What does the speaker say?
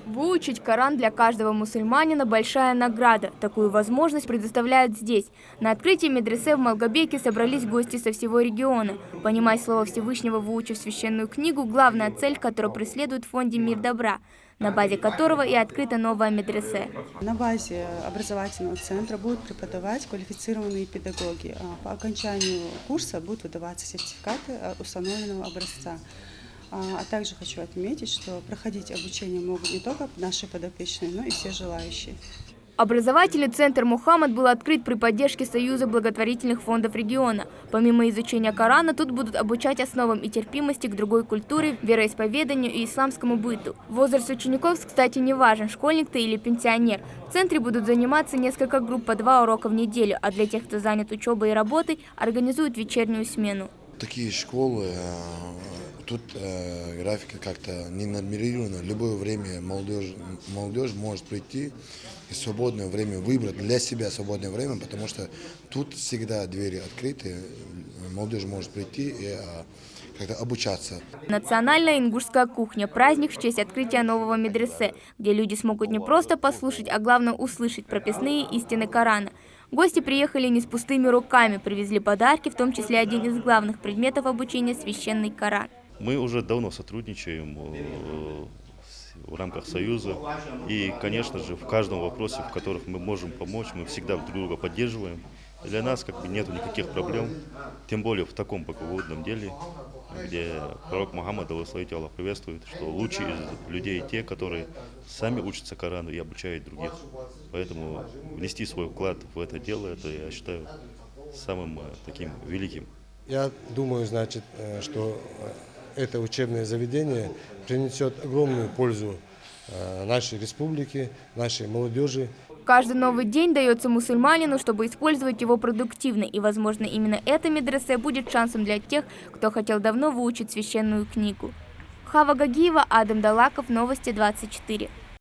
Выучить Коран для каждого мусульманина – большая награда. Такую возможность предоставляют здесь. На открытии медресе в Малгобеке собрались гости со всего региона. Понимать слово Всевышнего, выучив священную книгу – главная цель, которую преследует в фонде «Мир добра», на базе которого и открыта новая медресе. На базе образовательного центра будут преподавать квалифицированные педагоги. По окончанию курса будут выдаваться сертификаты установленного образца. А также хочу отметить, что проходить обучение могут не только наши подопечные, но и все желающие. Образовательный центр «Мухаммад» был открыт при поддержке Союза благотворительных фондов региона. Помимо изучения Корана, тут будут обучать основам и терпимости к другой культуре, вероисповеданию и исламскому быту. Возраст учеников, кстати, не важен, школьник ты или пенсионер. В центре будут заниматься несколько групп по 2 урока в неделю, а для тех, кто занят учебой и работой, организуют вечернюю смену. Такие школы, тут графика как-то не нормирована. Любое время молодежь может прийти и свободное время выбрать для себя свободное время, потому что тут всегда двери открыты, молодежь может прийти и как-то обучаться. Национальная ингушская кухня – праздник в честь открытия нового медресе, где люди смогут не просто послушать, а главное услышать прописные истины Корана. Гости приехали не с пустыми руками, привезли подарки, в том числе один из главных предметов обучения – священный Коран. Мы уже давно сотрудничаем в рамках Союза. И, конечно же, в каждом вопросе, в которых мы можем помочь, мы всегда друг друга поддерживаем. Для нас нет никаких проблем, тем более в таком боговодном деле, где пророк Мухаммад, Аллах приветствует, что лучшие из людей те, которые сами учатся Корану и обучают других. Поэтому внести свой вклад в это дело, это, я считаю, самым таким великим. Я думаю, значит, что это учебное заведение принесет огромную пользу нашей республике, нашей молодежи. Каждый новый день дается мусульманину, чтобы использовать его продуктивно. И, возможно, именно эта медресе будет шансом для тех, кто хотел давно выучить священную книгу. Хава Гагиева, Адам Далаков, Новости 24.